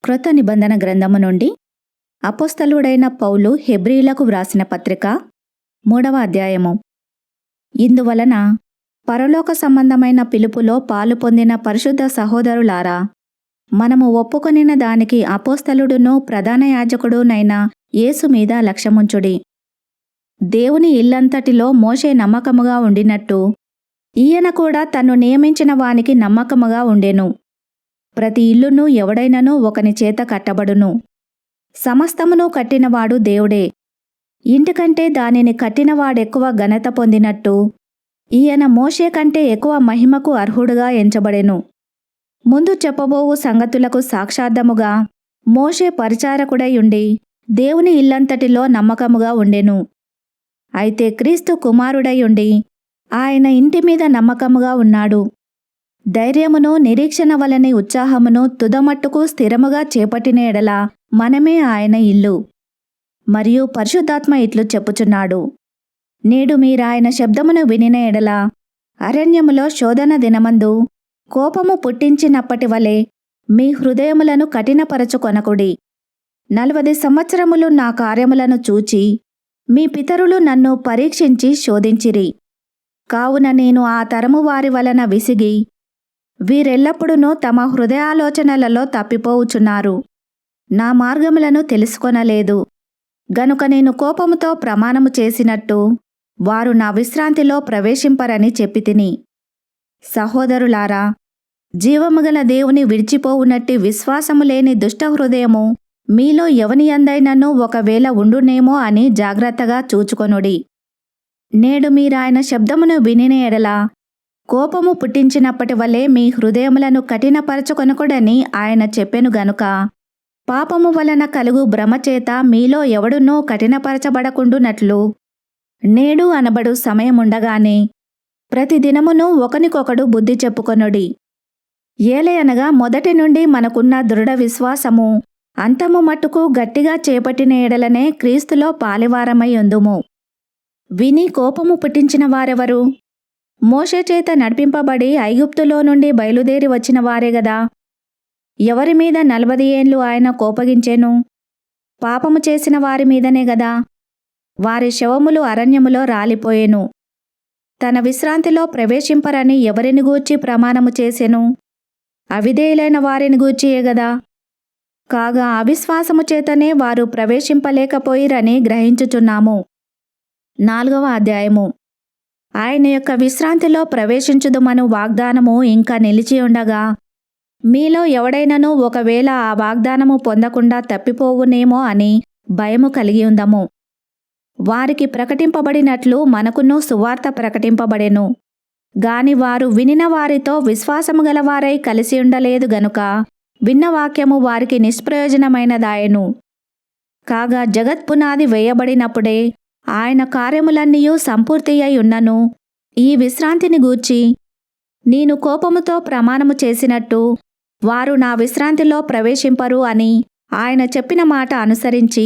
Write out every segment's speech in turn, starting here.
క్రొత్త నిబంధన గ్రంథము నుండి అపోస్తలుడైన పౌలు హెబ్రీలకు వ్రాసిన పత్రిక 3వ అధ్యాయము. ఇందువలన పరలోక సంబంధమైన పిలుపులో పాలు పొందిన పరిశుద్ధ సహోదరులారా, మనము ఒప్పుకొనిన దానికి అపోస్తలుడును ప్రధాన యాజకుడునైన యేసు మీద లక్ష్యముంచుడి. దేవుని ఇల్లంతటిలో మోషే నమ్మకముగా ఉండినట్టు ఈయన కూడా తన్ను నియమించిన వానికి నమ్మకముగా ఉండెను. ప్రతి ఇల్లును ఎవడైనను ఒకని చేత కట్టబడును. సమస్తమును కట్టినవాడు దేవుడే. ఇంటికంటే దానిని కట్టినవాడెక్కువ ఘనత పొందినట్టు ఈయన మోషే కంటే ఎక్కువ మహిమకు అర్హుడుగా ఎంచబడెను. ముందు చెప్పబోవు సంగతులకు సాక్షార్థముగా మోషే పరిచారకుడై ఉండి దేవుని ఇల్లంతటిలో నమ్మకముగా ఉండెను. అయితే క్రీస్తు కుమారుడై ఉండి ఆయన ఇంటి మీద నమ్మకముగా ఉన్నాడు. ధైర్యమును నిరీక్షణ వలని ఉత్సాహమును తుదమట్టుకు స్థిరముగా చేపట్టిన ఎడల మనమే ఆయన ఇల్లు. మరియు పరిశుద్ధాత్మ ఇట్లు చెప్పుచున్నాడు, నేడు మీరాయన శబ్దమును వినిన ఎడల అరణ్యములో శోధన దినమందు కోపము పుట్టించినప్పటి వలె మీ హృదయములను కఠినపరచుకొనకుడి. 40 సంవత్సరములు నా కార్యములను చూచి మీ పితరులు నన్ను పరీక్షించి శోధించిరి. కావున నేను ఆ తరము వారి వలన విసిగి వీరెల్లప్పుడూ తమ హృదయాలోచనలలో తప్పిపోవుచున్నారు. నా మార్గములను తెలుసుకొనలేదు. గనుక నేను కోపముతో ప్రమాణము చేసినట్టు వారు నా విశ్రాంతిలో ప్రవేశింపరని చెప్పితిని. సహోదరులారా, జీవముగల దేవుని విడిచిపోవునట్టి విశ్వాసము లేని దుష్ట హృదయము మీలో ఎవని యందైనను ఒకవేళ ఉండునేమో అని జాగ్రత్తగా చూచుకొనుడి. నేడు మీరాయన శబ్దమును వినిన ఎడల కోపము పుట్టించినప్పటి వలె మీ హృదయములను కఠినపరచుకొనకుడని ఆయన చెప్పెను గనుక పాపము వలన కలుగు భ్రమచేత మీలో ఎవడునూ కఠినపరచబడకుండునట్లు నేడు అనబడు సమయముండగానే ప్రతిదినమును ఒకనికొకడు బుద్ధి చెప్పుకొనుడి. ఏలయనగా మొదటి నుండి మనకున్న దృఢ విశ్వాసము అంతము మట్టుకు గట్టిగా చేపట్టిన ఎడలనే క్రీస్తులో పాలివారమై ఉందుము. విని కోపము పుట్టించిన వారెవరు? మోషే చేత నడిపింపబడి ఐగుప్తులో నుండి బయలుదేరి వచ్చిన వారే గదా. ఎవరి మీద 40 ఏండ్లు ఆయన కోపగించెను? పాపము చేసిన వారి మీదనే గదా. వారి శవములు అరణ్యములో రాలిపోయెను. తన విశ్రాంతిలో ప్రవేశింపరని ఎవరిని గూర్చి ప్రమాణము చేసెను? అవిధేయులైన వారిని గూర్చియే గదా. కాగా అవిశ్వాసము చేతనే వారు ప్రవేశింపలేకపోయిరని గ్రహించుచున్నాము. 4వ అధ్యాయము. ఆయన యొక్క విశ్రాంతిలో ప్రవేశించుదుమను వాగ్దానము ఇంకా నిలిచి ఉండగా మీలో ఎవడైనను ఒకవేళ ఆ వాగ్దానము పొందకుండా తప్పిపోవునేమో అని భయము కలిగి ఉందము. వారికి ప్రకటింపబడినట్లు మనకును సువార్త ప్రకటింపబడెను. గాని వారు వినిన వారితో విశ్వాసము గలవారై కలిసి ఉండలేదు గనుక విన్న వాక్యము వారికి నిష్ప్రయోజనమైనదాయెను. కాగా జగత్పునాది వేయబడినప్పుడే ఆయన కార్యములన్నీయు సంపూర్తి అయి ఉన్నను. ఈ విశ్రాంతిని గూర్చి నేను కోపముతో ప్రమాణము చేసినట్టు వారు నా విశ్రాంతిలో ప్రవేశింపరు అని ఆయన చెప్పిన మాట అనుసరించి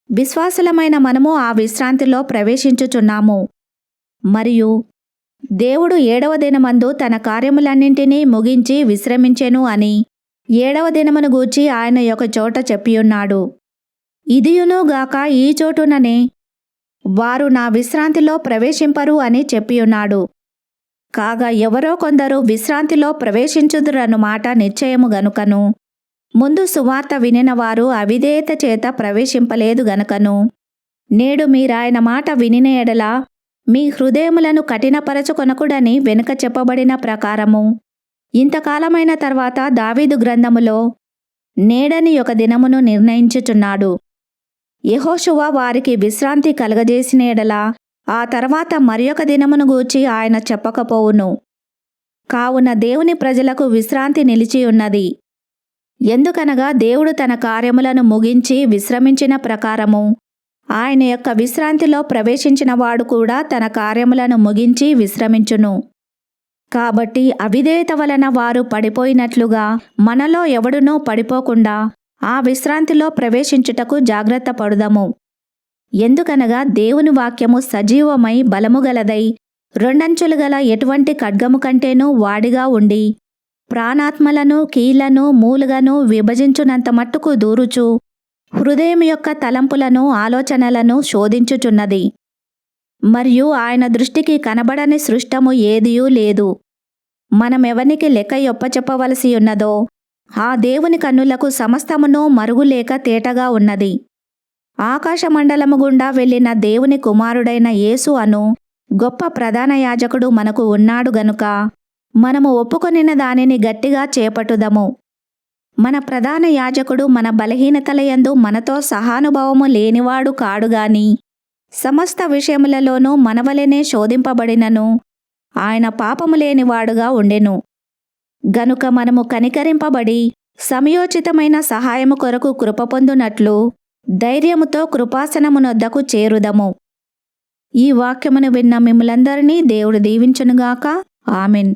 విశ్వాసులమైన మనము ఆ విశ్రాంతిలో ప్రవేశించుచున్నాము. మరియు దేవుడు 7వ దినమందు తన కార్యములన్నింటినీ ముగించి విశ్రమించెను అని 7వ దినమును గూర్చి ఆయన ఒక చోట చెప్పియున్నాడు. ఇదియును గాక ఈ చోటుననే వారు నా విశ్రాంతిలో ప్రవేశింపరు అని చెప్పియున్నాడు. కాగా ఎవరో కొందరు విశ్రాంతిలో ప్రవేశించుదురను మాట నిశ్చయము గనుకను ముందు సువార్త వినిన వారు అవిధేయత చేత ప్రవేశింపలేదు గనుకను నేడు మీరాయన మాట వినిన ఎడల మీ హృదయములను కఠినపరచుకొనకుడని వెనుక చెప్పబడిన ప్రకారము ఇంతకాలమైన తర్వాత దావీదు గ్రంథములో నేడని ఒక దినమును నిర్ణయించుచున్నాడు. యెహోషువ వారికి విశ్రాంతి కలగజేసిన ఎడల ఆ తర్వాత మరియొక దినమును గూర్చి ఆయన చెప్పకపోవును. కావున దేవుని ప్రజలకు విశ్రాంతి నిలిచి ఉన్నది. ఎందుకనగా దేవుడు తన కార్యములను ముగించి విశ్రమించిన ప్రకారము ఆయన యొక్క విశ్రాంతిలో ప్రవేశించిన వాడు కూడా తన కార్యములను ముగించి విశ్రమించును. కాబట్టి అవిధేయత వలన వారు పడిపోయినట్లుగా మనలో ఎవడునూ పడిపోకుండా ఆ విశ్రాంతిలో ప్రవేశించుటకు జాగ్రత్త పడుదము. ఎందుకనగా దేవుని వాక్యము సజీవమై బలము గలదై రెండంచులు గల ఎటువంటి ఖడ్గము కంటేనూ వాడిగా ఉండి ప్రాణాత్మలను కీళ్లను మూలుగను విభజించునంత మట్టుకు దూరుచు హృదయం యొక్క తలంపులను ఆలోచనలను శోధించుచున్నది. మరియు ఆయన దృష్టికి కనబడని సృష్టము ఏదియూ లేదు. మనమెవనికి లెక్క యొప్పచెప్పవలసి ఉన్నదో ఆ దేవుని కన్నులకు సమస్తమును మరుగులేక తేటగా ఉన్నది. ఆకాశమండలము గుండా వెళ్ళిన దేవుని కుమారుడైన యేసు అను గొప్ప ప్రధాన యాజకుడు మనకు ఉన్నాడు గనుక మనము ఒప్పుకొనిన దానిని గట్టిగా చేపట్టుదము. మన ప్రధాన యాజకుడు మన బలహీనతలయందు మనతో సహానుభావము లేనివాడు కాడుగాని సమస్త విషయములలోనూ మనవలెనే శోధింపబడినను ఆయన పాపము లేనివాడుగా ఉండెను. గనుక మనము కనికరింపబడి సమయోచితమైన సహాయము కొరకు కృప పొందునట్లు ధైర్యముతో కృపాసనమునొద్దకు చేరుదము. ఈ వాక్యమును విన్న మిమ్ములందరినీ దేవుడు దీవించునుగాక. ఆమెన్.